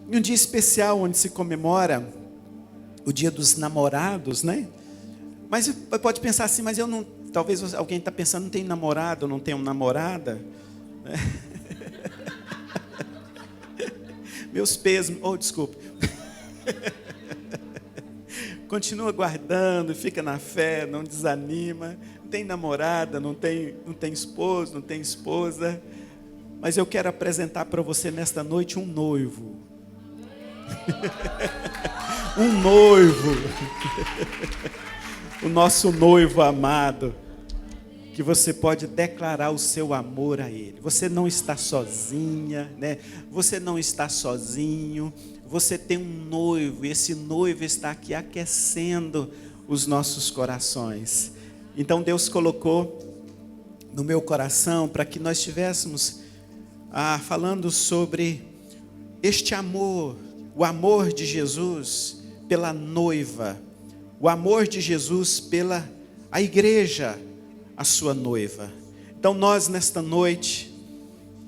E um dia especial onde se comemora o Dia dos Namorados, né? Mas pode pensar assim, mas eu não... Talvez alguém está pensando, não tem namorado, não tem namorada. Né? Meus pesos... Oh, desculpe. Continua guardando, fica na fé, não desanima. Não tem namorada, não tem esposo, não tem esposa. Mas eu quero apresentar para você nesta noite um noivo. Um noivo. O nosso noivo amado. Que você pode declarar o seu amor a Ele. Você não está sozinha, né? Você não está sozinho. Você tem um noivo, e esse noivo está aqui aquecendo os nossos corações. Então Deus colocou no meu coração para que nós estivéssemos falando sobre este amor, o amor de Jesus pela noiva, o amor de Jesus pela a igreja, a sua noiva. Então nós nesta noite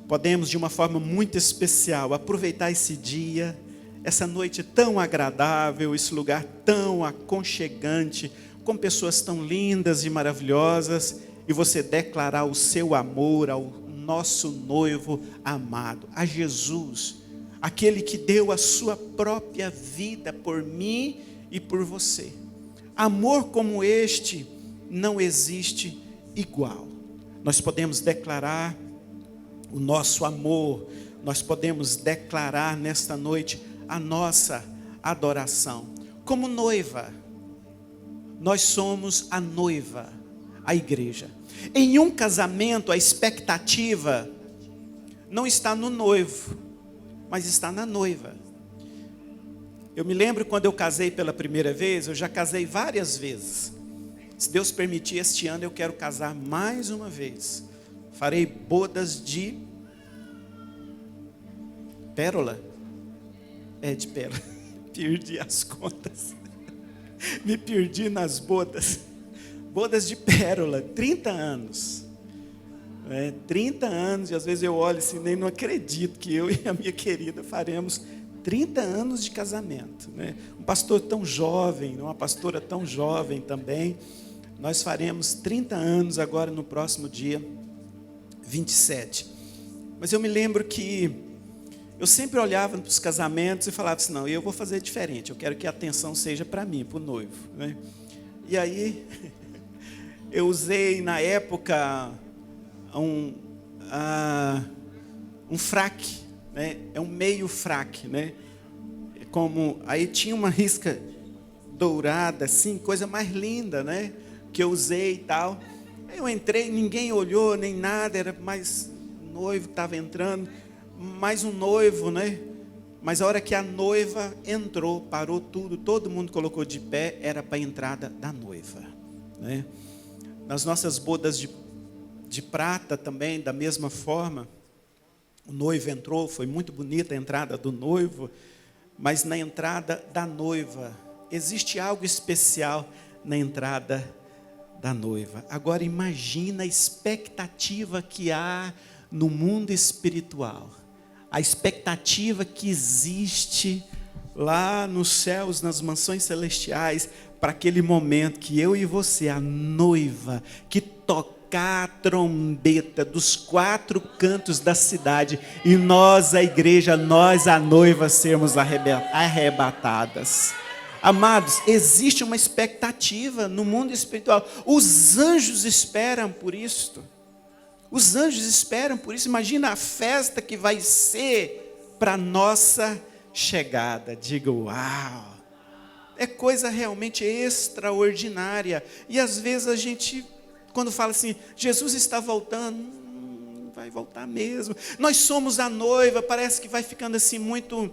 podemos de uma forma muito especial aproveitar esse dia, essa noite tão agradável, esse lugar tão aconchegante, com pessoas tão lindas e maravilhosas, e você declarar o seu amor ao nosso noivo amado, a Jesus, aquele que deu a sua própria vida por mim e por você. Amor como este não existe igual. Nós podemos declarar o nosso amor, nós podemos declarar nesta noite a nossa adoração. Como noiva, nós somos a noiva, a igreja. Em um casamento, a expectativa não está no noivo, mas está na noiva. Eu me lembro quando eu casei pela primeira vez, eu já casei várias vezes. Se Deus permitir, este ano eu quero casar mais uma vez. Farei bodas de pérola. De pérola. Perdi as contas. Me perdi nas bodas. Bodas de pérola, 30 anos. 30 anos, e às vezes eu olho assim, nem não acredito que eu e a minha querida faremos 30 anos de casamento. Né? Um pastor tão jovem, uma pastora tão jovem também. Nós faremos 30 anos agora no próximo dia 27. Mas eu me lembro que eu sempre olhava para os casamentos e falava assim, não, eu vou fazer diferente, eu quero que a atenção seja para mim, para o noivo. Né? E aí, eu usei na época um fraque, né? É um meio fraque, né? Aí tinha uma risca dourada, assim, coisa mais linda, né? Que eu usei e tal. Aí eu entrei, ninguém olhou, nem nada, era mais noivo que estava entrando, mais um noivo, né? Mas a hora que a noiva entrou, parou tudo, todo mundo colocou de pé, era para a entrada da noiva, né? Nas nossas bodas de prata também, da mesma forma, o noivo entrou, foi muito bonita a entrada do noivo, mas na entrada da noiva, existe algo especial na entrada da noiva. Agora imagina a expectativa que há no mundo espiritual, a expectativa que existe lá nos céus, nas mansões celestiais, para aquele momento que eu e você, a noiva, que tocar a trombeta dos 4 cantos da cidade, e nós, a igreja, nós, a noiva, sermos arrebatadas. Amados, existe uma expectativa no mundo espiritual. Os anjos esperam por isto. Os anjos esperam por isso. Imagina a festa que vai ser para a nossa chegada. Diga, uau! É coisa realmente extraordinária. E às vezes a gente, quando fala assim, Jesus está voltando, vai voltar mesmo. Nós somos a noiva, parece que vai ficando assim muito,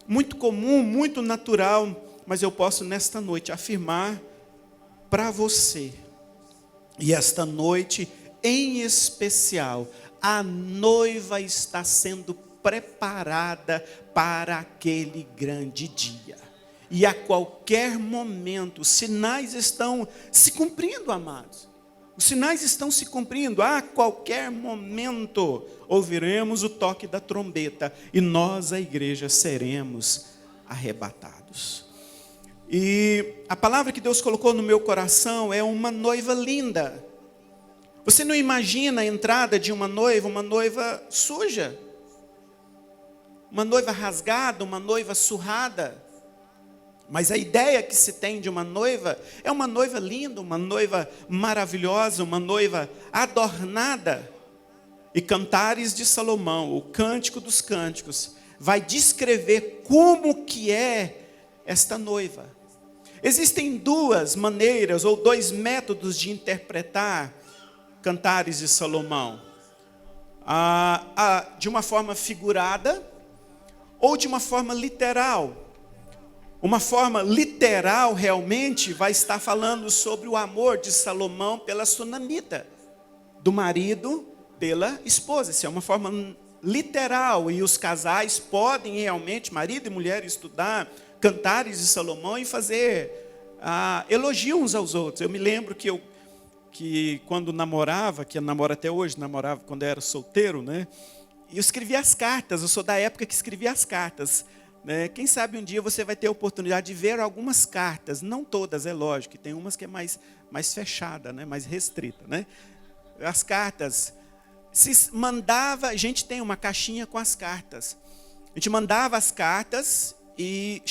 muito comum, muito natural. Mas eu posso nesta noite afirmar para você, e esta noite em especial, a noiva está sendo preparada para aquele grande dia. E a qualquer momento, os sinais estão se cumprindo, amados. Os sinais estão se cumprindo. A qualquer momento ouviremos o toque da trombeta e nós, a igreja, seremos arrebatados. E a palavra que Deus colocou no meu coração é uma noiva linda. Você não imagina a entrada de uma noiva suja, uma noiva rasgada, uma noiva surrada. Mas a ideia que se tem de uma noiva é uma noiva linda, uma noiva maravilhosa, uma noiva adornada. E Cantares de Salomão, o Cântico dos Cânticos, vai descrever como que é esta noiva. Existem duas maneiras ou dois métodos de interpretar Cantares de Salomão. De uma forma figurada ou de uma forma literal. Uma forma literal realmente vai estar falando sobre o amor de Salomão pela sunamita, do marido pela esposa. Isso é uma forma literal e os casais podem realmente, marido e mulher, estudar Cantares de Salomão e fazer elogio uns aos outros. Eu me lembro que quando namorava, que eu namoro até hoje, namorava quando eu era solteiro, né? E eu escrevia as cartas, eu sou da época que escrevia as cartas. Quem sabe um dia você vai ter a oportunidade de ver algumas cartas, não todas, é lógico, tem umas que é mais fechada, né? Mais restrita, né? As cartas, se mandava, a gente tem uma caixinha com as cartas, a gente mandava as cartas e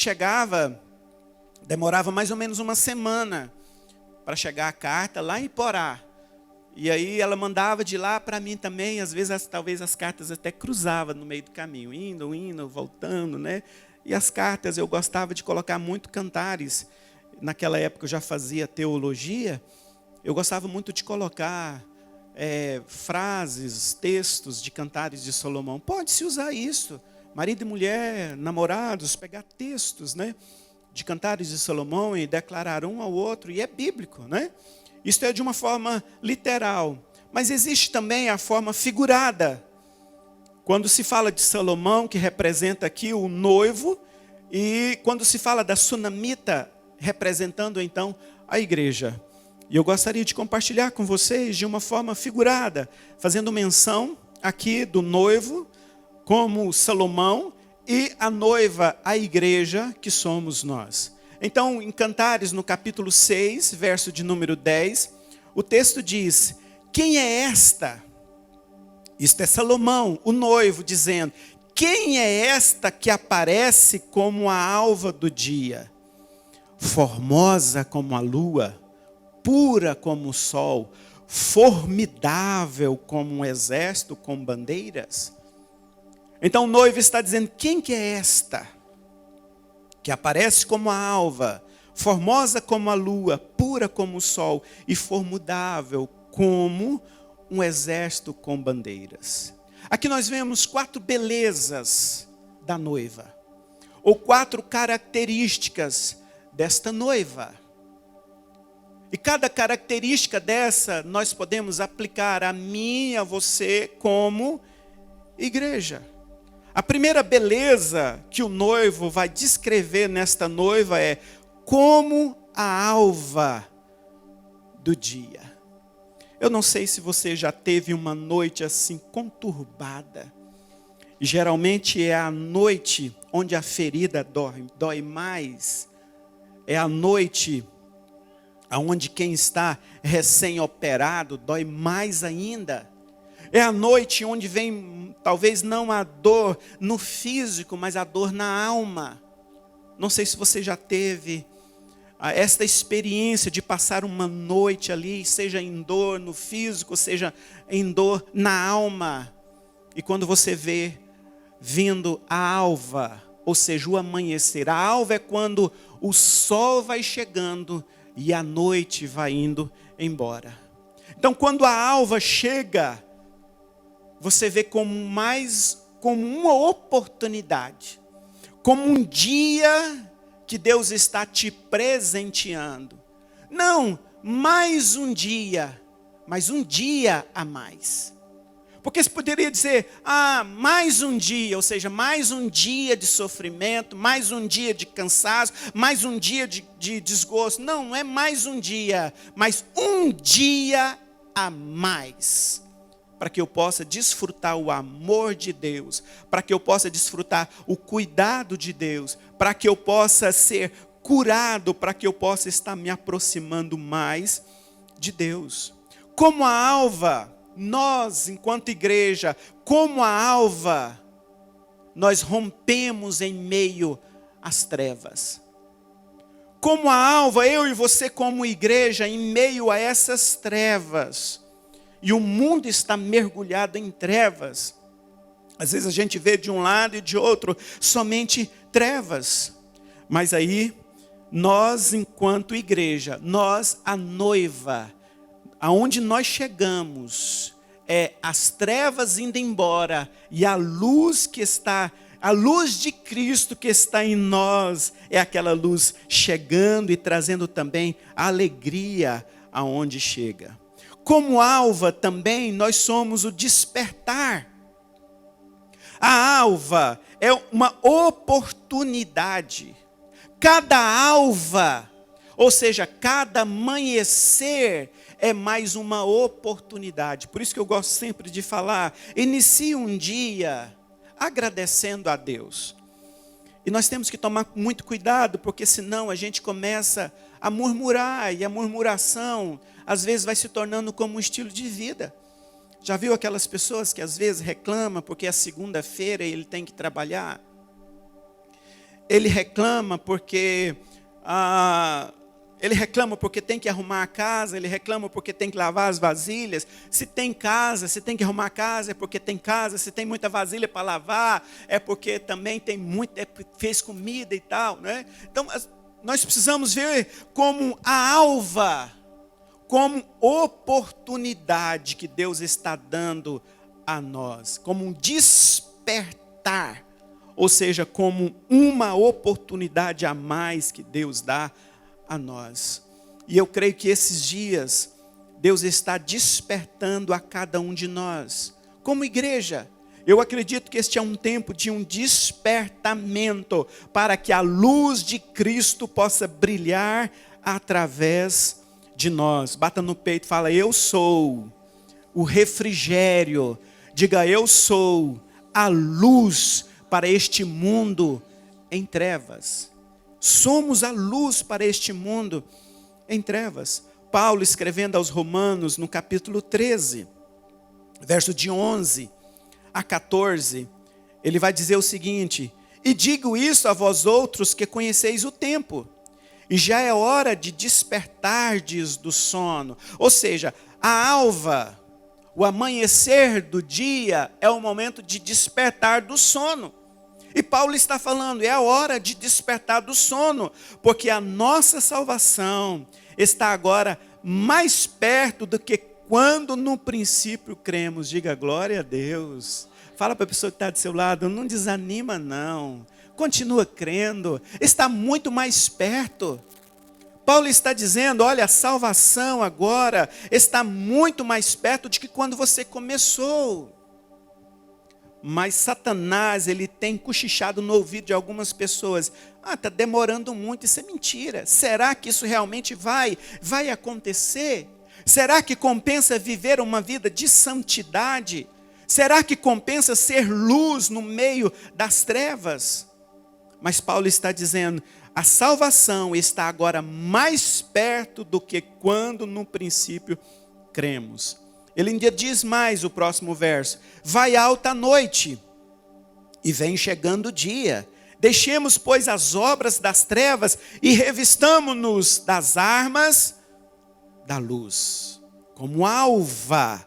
demorava mais ou menos uma semana para chegar a carta lá em Iporá. E aí ela mandava de lá para mim também, às vezes talvez as cartas até cruzavam no meio do caminho, indo, voltando, né? E as cartas eu gostava de colocar muito Cantares. Naquela época eu já fazia teologia, eu gostava muito de colocar frases, textos de Cantares de Salomão. Pode-se usar isso, marido e mulher, namorados, pegar textos, né, de Cantares de Salomão e declarar um ao outro, e é bíblico, né? Isso é de uma forma literal, mas existe também a forma figurada. Quando se fala de Salomão, que representa aqui o noivo, e quando se fala da sunamita, representando então a igreja. E eu gostaria de compartilhar com vocês de uma forma figurada, fazendo menção aqui do noivo como Salomão e a noiva, a igreja, que somos nós. Então, em Cantares, no capítulo 6, verso de número 10, o texto diz: quem é esta? Isto é Salomão, o noivo, dizendo: quem é esta que aparece como a alva do dia? Formosa como a lua, pura como o sol, formidável como um exército com bandeiras. Então o noivo está dizendo: quem que é esta? Que aparece como a alva, formosa como a lua, pura como o sol e formidável como um exército com bandeiras. Aqui nós vemos 4 belezas da noiva, ou 4 características desta noiva. E cada característica dessa nós podemos aplicar a mim e a você como igreja. A primeira beleza que o noivo vai descrever nesta noiva é como a alva do dia. Eu não sei se você já teve uma noite assim conturbada. Geralmente é a noite onde a ferida dói mais. É a noite onde quem está recém-operado dói mais ainda. É a noite onde vem, talvez não a dor no físico, mas a dor na alma. Não sei se você já teve esta experiência de passar uma noite ali, seja em dor no físico, seja em dor na alma. E quando você vê vindo a alva, ou seja, o amanhecer. A alva é quando o sol vai chegando e a noite vai indo embora. Então, quando a alva chega, você vê como uma oportunidade, como um dia que Deus está te presenteando. Não, mais um dia, mas um dia a mais. Porque você poderia dizer, mais um dia, ou seja, mais um dia de sofrimento, mais um dia de cansaço, mais um dia de desgosto. Não é mais um dia, mas um dia a mais, para que eu possa desfrutar o amor de Deus, para que eu possa desfrutar o cuidado de Deus, para que eu possa ser curado, para que eu possa estar me aproximando mais de Deus. Como a alva, nós, enquanto igreja, como a alva, nós rompemos em meio às trevas. Como a alva, eu e você como igreja, em meio a essas trevas, e o mundo está mergulhado em trevas. Às vezes a gente vê de um lado e de outro somente trevas. Mas aí, nós enquanto igreja, nós a noiva, aonde nós chegamos, é as trevas indo embora e a luz de Cristo que está em nós, é aquela luz chegando e trazendo também alegria aonde chega. Como alva também, nós somos o despertar. A alva é uma oportunidade. Cada alva, ou seja, cada amanhecer é mais uma oportunidade. Por isso que eu gosto sempre de falar, inicie um dia agradecendo a Deus. E nós temos que tomar muito cuidado, porque senão a gente começa a murmurar, e a murmuração às vezes vai se tornando como um estilo de vida. Já viu aquelas pessoas que às vezes reclamam porque é segunda-feira e ele tem que trabalhar? Ele reclama porque tem que arrumar a casa, ele reclama porque tem que lavar as vasilhas. Se tem casa, se tem que arrumar a casa, é porque tem casa. Se tem muita vasilha para lavar, é porque também fez comida e tal, né? Então, nós precisamos ver como a alva, como oportunidade que Deus está dando a nós, como um despertar, ou seja, como uma oportunidade a mais que Deus dá a nós. E eu creio que esses dias, Deus está despertando a cada um de nós, como igreja. Eu acredito que este é um tempo de um despertamento, para que a luz de Cristo possa brilhar através de nós. Bata no peito e fala, eu sou o refrigério. Diga, eu sou a luz para este mundo em trevas. Somos a luz para este mundo em trevas. Paulo, escrevendo aos Romanos, no capítulo 13, verso de 11 a 14, ele vai dizer o seguinte: e digo isso a vós outros que conheceis o tempo, e já é hora de despertardes do sono. Ou seja, a alva, o amanhecer do dia é o momento de despertar do sono. E Paulo está falando, é a hora de despertar do sono, porque a nossa salvação está agora mais perto do que quando no princípio cremos. Diga glória a Deus. Fala para a pessoa que está do seu lado, não desanima não. Continua crendo, está muito mais perto. Paulo está dizendo, olha, a salvação agora está muito mais perto de que quando você começou. Mas Satanás, ele tem cochichado no ouvido de algumas pessoas. Está demorando muito, isso é mentira. Será que isso realmente vai acontecer? Será que compensa viver uma vida de santidade? Será que compensa ser luz no meio das trevas? Mas Paulo está dizendo, a salvação está agora mais perto do que quando no princípio cremos. Ele ainda diz mais o próximo verso, vai alta a noite e vem chegando o dia. Deixemos, pois, as obras das trevas e revistamo-nos das armas da luz. Como alva,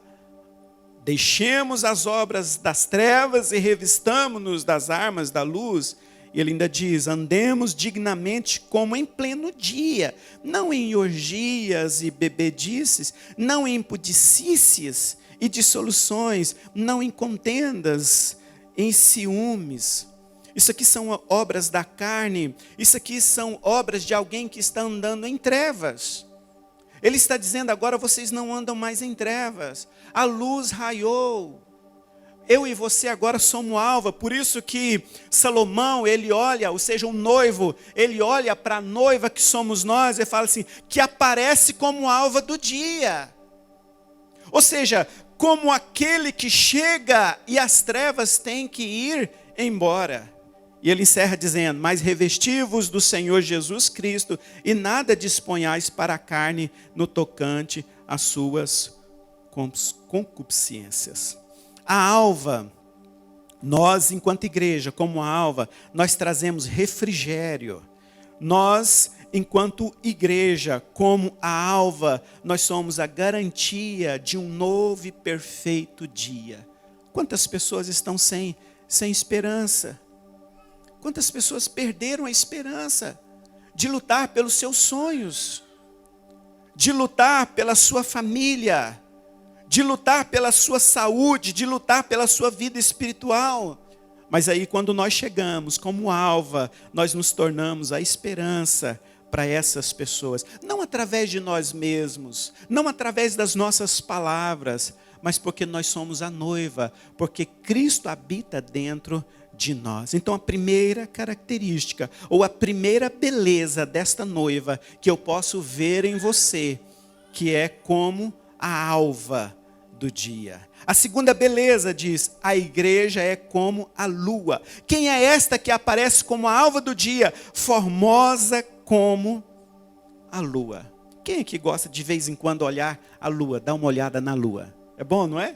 deixemos as obras das trevas e revistamo-nos das armas da luz. E ele ainda diz, andemos dignamente como em pleno dia, não em orgias e bebedices, não em impudicícias e dissoluções, não em contendas, em ciúmes. Isso aqui são obras da carne, isso aqui são obras de alguém que está andando em trevas. Ele está dizendo agora, vocês não andam mais em trevas, a luz raiou. Eu e você agora somos alva, por isso que Salomão, ele olha, ou seja, o noivo, ele olha para a noiva que somos nós e fala assim, que aparece como alva do dia. Ou seja, como aquele que chega e as trevas têm que ir embora. E ele encerra dizendo: mas revesti-vos do Senhor Jesus Cristo e nada disponhais para a carne no tocante às suas concupiscências. A alva, nós enquanto igreja, como a alva, nós trazemos refrigério. Nós, enquanto igreja, como a alva, nós somos a garantia de um novo e perfeito dia. Quantas pessoas estão sem esperança? Quantas pessoas perderam a esperança de lutar pelos seus sonhos, de lutar pela sua família, de lutar pela sua saúde, de lutar pela sua vida espiritual? Mas aí quando nós chegamos como alva, nós nos tornamos a esperança para essas pessoas. Não através de nós mesmos, não através das nossas palavras, mas porque nós somos a noiva, porque Cristo habita dentro de nós. Então a primeira característica, ou a primeira beleza desta noiva, que eu posso ver em você, que é como a alva do dia. A segunda beleza diz: a igreja é como a lua. Quem é esta que aparece como a alva do dia? Formosa como a lua. Quem é que gosta de vez em quando olhar a lua, dar uma olhada na lua? É bom, não é?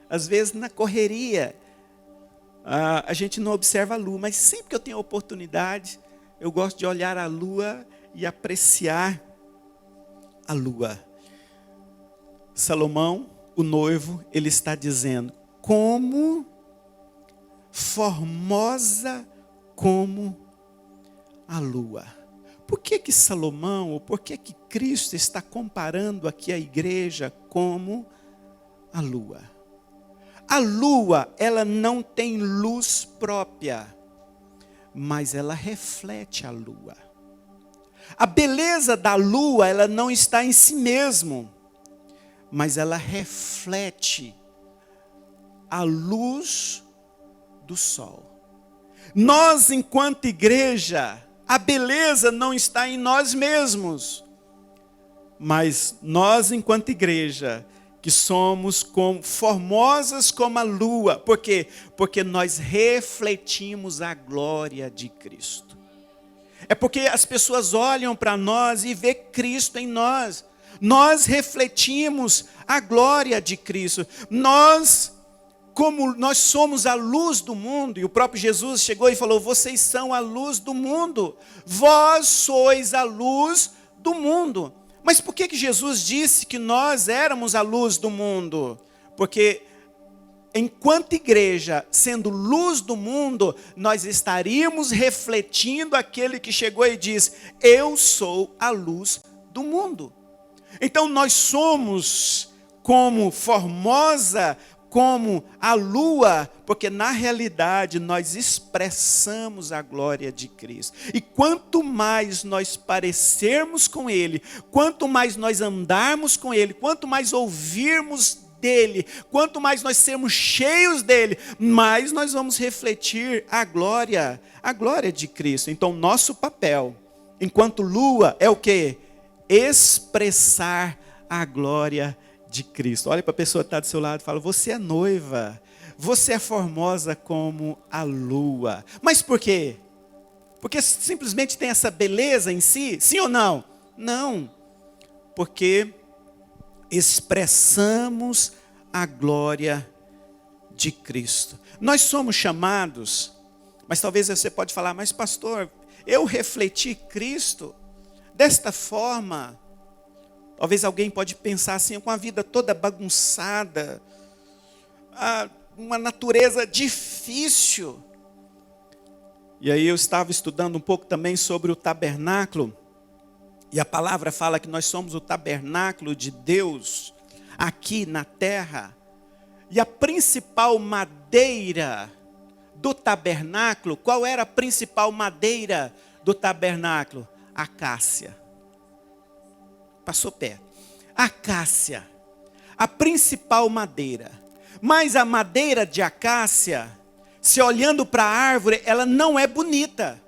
Às vezes na correria, a gente não observa a lua, mas sempre que eu tenho a oportunidade, eu gosto de olhar a lua e apreciar a lua. Salomão, o noivo, ele está dizendo: como formosa como a lua. Por que Salomão, ou por que Cristo está comparando aqui a igreja como a lua? A lua, ela não tem luz própria, mas ela reflete a lua. A beleza da lua, ela não está em si mesmo, mas ela reflete a luz do sol. Nós, enquanto igreja, a beleza não está em nós mesmos, mas nós, enquanto igreja, que somos formosas como a lua. Por quê? Porque nós refletimos a glória de Cristo. É porque as pessoas olham para nós e vê Cristo em nós. Nós refletimos a glória de Cristo. Como nós somos a luz do mundo, e o próprio Jesus chegou e falou: vocês são a luz do mundo. Vós sois a luz do mundo. Mas por que Jesus disse que nós éramos a luz do mundo? Porque enquanto igreja, sendo luz do mundo, nós estaríamos refletindo aquele que chegou e disse: eu sou a luz do mundo. Então nós somos como formosa, como a lua, porque na realidade nós expressamos a glória de Cristo. E quanto mais nós parecermos com Ele, quanto mais nós andarmos com Ele, quanto mais ouvirmos dEle, quanto mais nós sermos cheios dEle, mais nós vamos refletir a glória de Cristo. Então nosso papel, enquanto lua, é o quê? Expressar a glória de Cristo. Olha para a pessoa que está do seu lado e fala: você é noiva, você é formosa como a lua. Mas por quê? Porque simplesmente tem essa beleza em si? Sim ou não? Não. Porque expressamos a glória de Cristo. Nós somos chamados, mas talvez você pode falar: mas pastor, eu refleti Cristo desta forma. Talvez alguém pode pensar assim, com a vida toda bagunçada, uma natureza difícil. E aí eu estava estudando um pouco também sobre o tabernáculo, e a palavra fala que nós somos o tabernáculo de Deus, aqui na terra. E a principal madeira do tabernáculo, qual era a principal madeira do tabernáculo? Acácia. Passou perto. Acácia, a principal madeira. Mas a madeira de acácia, se olhando para a árvore, ela não é bonita.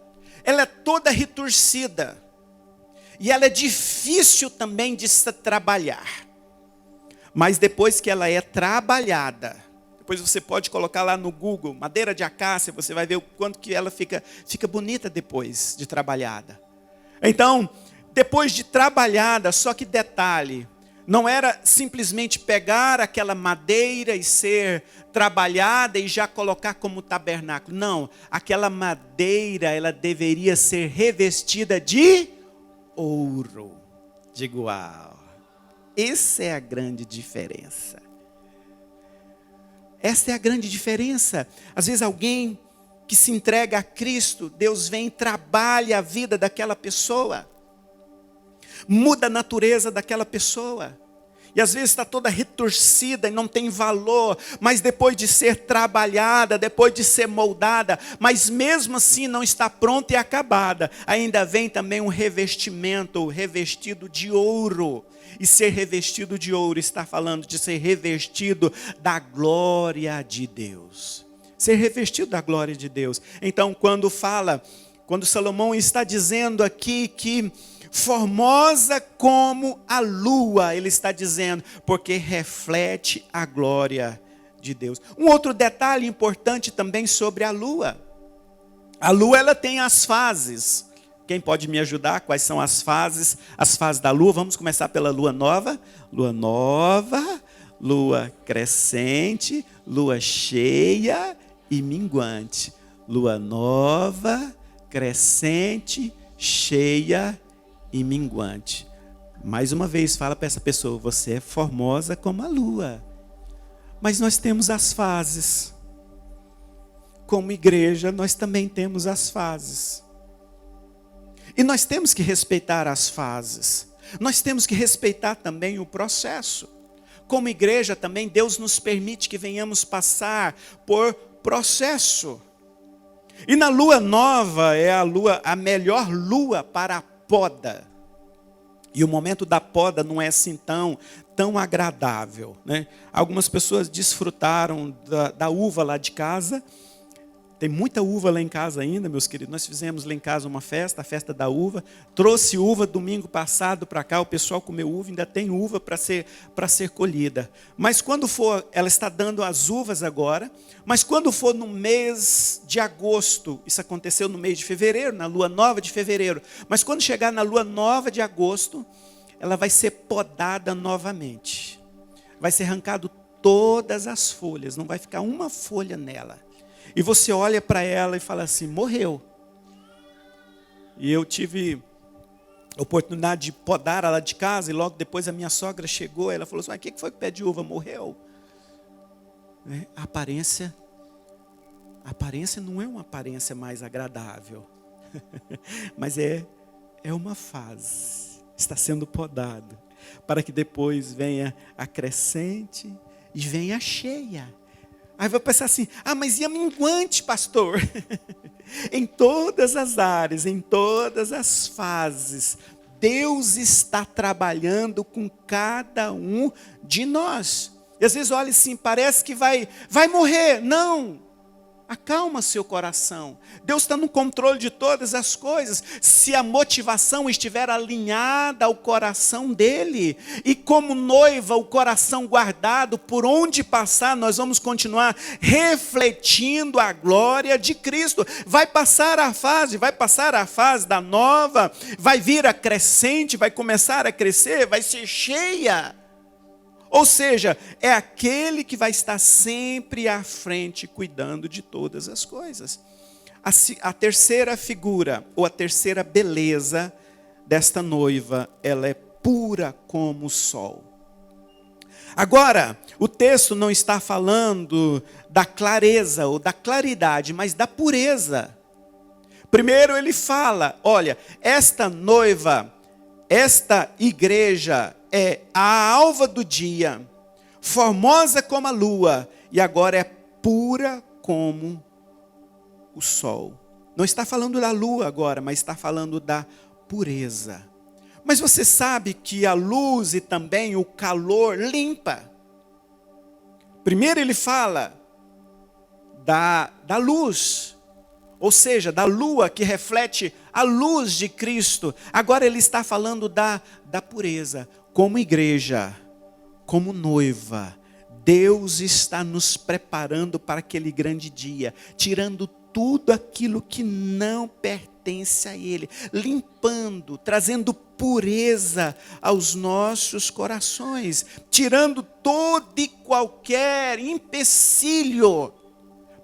Ela é toda retorcida. E ela é difícil também de se trabalhar. Mas depois que ela é trabalhada, depois você pode colocar lá no Google, madeira de acácia, você vai ver o quanto que ela fica bonita depois de trabalhada. Então, depois de trabalhada, só que detalhe, não era simplesmente pegar aquela madeira e ser trabalhada e já colocar como tabernáculo. Não, aquela madeira, ela deveria ser revestida de ouro. Digo, uau, essa é a grande diferença. Essa é a grande diferença. Às vezes alguém que se entrega a Cristo, Deus vem e trabalha a vida daquela pessoa. Muda a natureza daquela pessoa. E às vezes está toda retorcida e não tem valor. Mas depois de ser trabalhada, depois de ser moldada, mas mesmo assim não está pronta e acabada, ainda vem também um revestimento, revestido de ouro. E ser revestido de ouro está falando de ser revestido da glória de Deus. Ser revestido da glória de Deus. Então quando Salomão está dizendo aqui que formosa como a lua, ele está dizendo, porque reflete a glória de Deus. Um outro detalhe importante também sobre a lua. A lua, ela tem as fases. Quem pode me ajudar? Quais são as fases? As fases da lua. Vamos começar pela lua nova. Lua nova, lua crescente, lua cheia e minguante. Lua nova, crescente, cheia e minguante. Mais uma vez, fala para essa pessoa, você é formosa como a lua. Mas nós temos as fases. Como igreja, nós também temos as fases. E nós temos que respeitar as fases. Nós temos que respeitar também o processo. Como igreja também, Deus nos permite que venhamos passar por processo. E na lua nova é a melhor lua para a poda. E o momento da poda não é assim tão agradável, né? Algumas pessoas desfrutaram da uva lá de casa. Tem muita uva lá em casa ainda, meus queridos. Nós fizemos lá em casa uma festa, a festa da uva. Trouxe uva domingo passado para cá, o pessoal comeu uva, ainda tem uva para ser colhida. Mas quando for, ela está dando as uvas agora, mas quando for no mês de agosto, isso aconteceu no mês de fevereiro, na lua nova de fevereiro, mas quando chegar na lua nova de agosto, ela vai ser podada novamente. Vai ser arrancado todas as folhas, não vai ficar uma folha nela. E você olha para ela e fala assim, morreu. E eu tive a oportunidade de podar ela de casa, e logo depois a minha sogra chegou, ela falou assim, o que foi que o pé de uva morreu? A aparência não é uma aparência mais agradável, mas é uma fase, está sendo podado, para que depois venha a crescente e venha a cheia. Aí vai pensar assim, mas e a minguante, pastor? Em todas as áreas, em todas as fases, Deus está trabalhando com cada um de nós. E às vezes olha assim, parece que vai morrer. Não, acalma seu coração. Deus está no controle de todas as coisas. Se a motivação estiver alinhada ao coração dele, e como noiva, o coração guardado, por onde passar, nós vamos continuar refletindo a glória de Cristo. Vai passar a fase da nova, vai vir a crescente, vai começar a crescer, vai ser cheia. Ou seja, é aquele que vai estar sempre à frente, cuidando de todas as coisas. A terceira figura, ou a terceira beleza desta noiva, ela é pura como o sol. Agora, o texto não está falando da clareza ou da claridade, mas da pureza. Primeiro ele fala, olha, esta noiva, esta igreja é a alva do dia, formosa como a lua, e agora é pura como o sol. Não está falando da lua agora, mas está falando da pureza. Mas você sabe que a luz e também o calor limpa. Primeiro ele fala da luz, ou seja, da lua que reflete a luz de Cristo. Agora ele está falando da pureza. Como igreja, como noiva, Deus está nos preparando para aquele grande dia, tirando tudo aquilo que não pertence a Ele, limpando, trazendo pureza aos nossos corações, tirando todo e qualquer empecilho,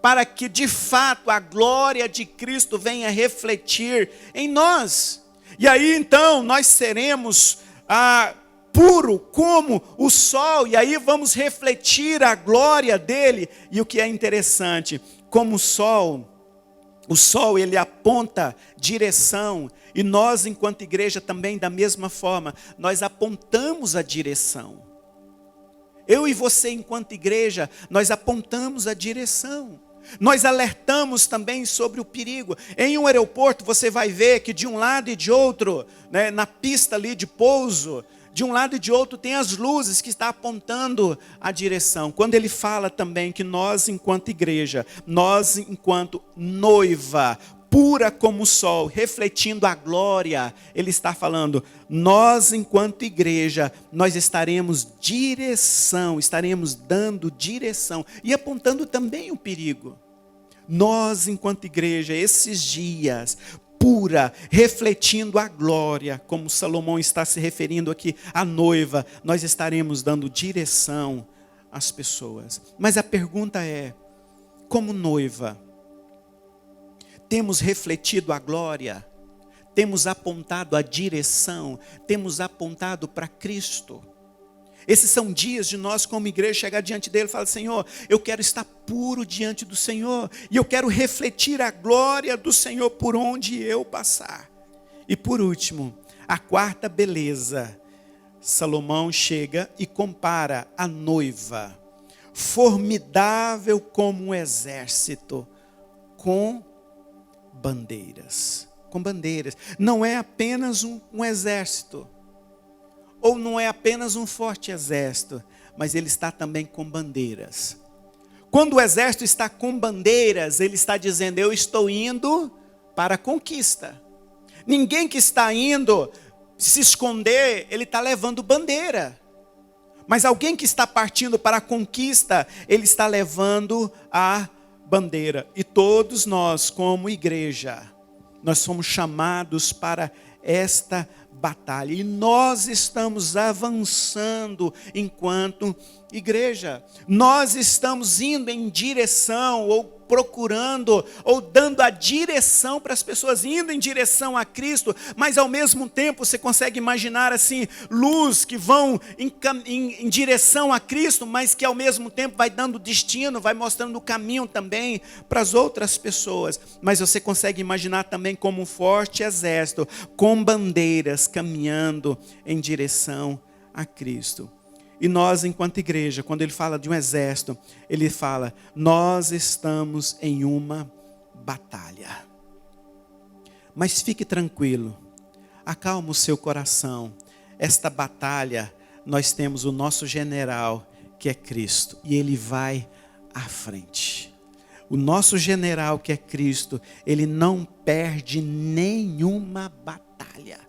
para que de fato a glória de Cristo venha refletir em nós. E aí então nós seremos puro como o sol, e aí vamos refletir a glória dele. E o que é interessante, como o sol ele aponta direção, e nós enquanto igreja também da mesma forma, nós apontamos a direção. Eu e você enquanto igreja, nós apontamos a direção. Nós alertamos também sobre o perigo. Em um aeroporto você vai ver que de um lado e de outro, né, na pista ali de pouso, de um lado e de outro tem as luzes que estão apontando a direção. Quando ele fala também que nós enquanto igreja, nós enquanto noiva, pura como o sol, refletindo a glória, ele está falando, nós enquanto igreja, nós estaremos dando direção e apontando também o perigo. Nós enquanto igreja, esses dias, pura, refletindo a glória, como Salomão está se referindo aqui à noiva, nós estaremos dando direção às pessoas. Mas a pergunta é, como noiva, temos refletido a glória? Temos apontado a direção? Temos apontado para Cristo? Esses são dias de nós como igreja chegar diante dele e falar, Senhor, eu quero estar puro diante do Senhor, e eu quero refletir a glória do Senhor por onde eu passar. E por último, a quarta beleza, Salomão chega e compara a noiva, formidável como um exército, com bandeiras. Com bandeiras. Não é apenas um exército, ou não é apenas um forte exército, mas ele está também com bandeiras. Quando o exército está com bandeiras, ele está dizendo, eu estou indo para a conquista. Ninguém que está indo se esconder, ele está levando bandeira. Mas alguém que está partindo para a conquista, ele está levando a bandeira. E todos nós, como igreja, nós somos chamados para esta batalha. E nós estamos avançando enquanto igreja. Nós estamos indo em direção, ou procurando, ou dando a direção para as pessoas, indo em direção a Cristo, mas ao mesmo tempo você consegue imaginar assim, luz que vão em direção a Cristo, mas que ao mesmo tempo vai dando destino, vai mostrando o caminho também para as outras pessoas. Mas você consegue imaginar também como um forte exército, com bandeiras caminhando em direção a Cristo. E nós, enquanto igreja, quando ele fala de um exército, ele fala, nós estamos em uma batalha. Mas fique tranquilo, acalma o seu coração. Esta batalha, nós temos o nosso general, que é Cristo, e ele vai à frente. O nosso general, que é Cristo, ele não perde nenhuma batalha.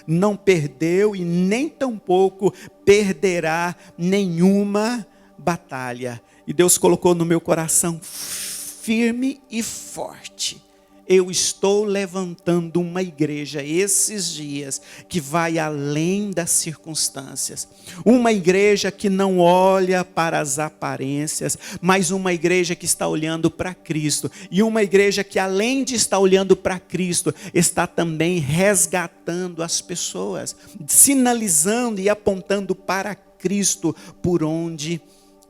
Não perdeu e nem tampouco perderá nenhuma batalha. E Deus colocou no meu coração firme e forte. Eu estou levantando uma igreja esses dias que vai além das circunstâncias. Uma igreja que não olha para as aparências, mas uma igreja que está olhando para Cristo. E uma igreja que além de estar olhando para Cristo, está também resgatando as pessoas, sinalizando e apontando para Cristo por onde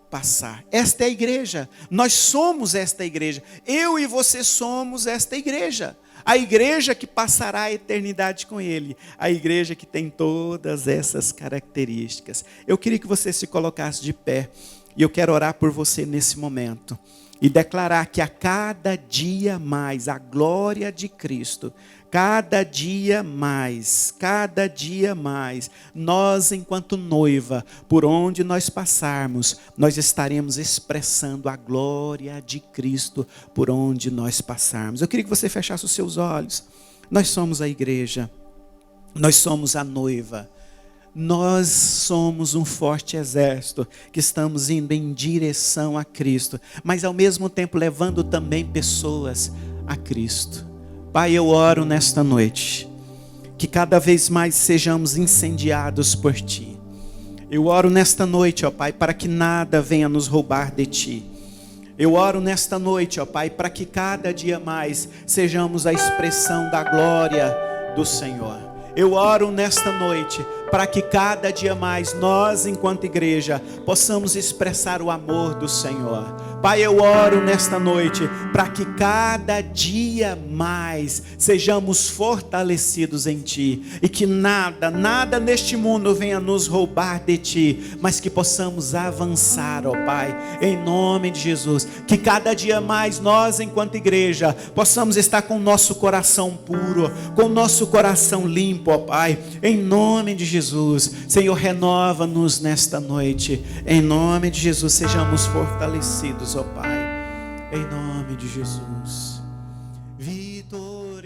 passar. Esta é a igreja, nós somos esta igreja, eu e você somos esta igreja, a igreja que passará a eternidade com Ele, a igreja que tem todas essas características. Eu queria que você se colocasse de pé, e eu quero orar por você nesse momento, e declarar que a cada dia mais, a glória de Cristo, cada dia mais, nós enquanto noiva, por onde nós passarmos, nós estaremos expressando a glória de Cristo por onde nós passarmos. Eu queria que você fechasse os seus olhos. Nós somos a igreja, nós somos a noiva. nós somos um forte exército que estamos indo em direção a Cristo, mas ao mesmo tempo levando também pessoas a Cristo. Pai, eu oro nesta noite, que cada vez mais sejamos incendiados por Ti. Eu oro nesta noite, ó Pai, para que nada venha nos roubar de Ti. Eu oro nesta noite, ó Pai, para que cada dia mais sejamos a expressão da glória do Senhor. Eu oro nesta noite para que cada dia mais nós, enquanto igreja, possamos expressar o amor do Senhor. Pai, eu oro nesta noite para que cada dia mais sejamos fortalecidos em Ti e que nada neste mundo venha nos roubar de Ti, mas que possamos avançar, ó Pai, em nome de Jesus. Que cada dia mais nós, enquanto igreja, possamos estar com o nosso coração puro, com o nosso coração limpo, ó Pai, em nome de Jesus. Senhor, renova-nos nesta noite, em nome de Jesus, sejamos fortalecidos, ó Pai, em nome de Jesus, vitorioso.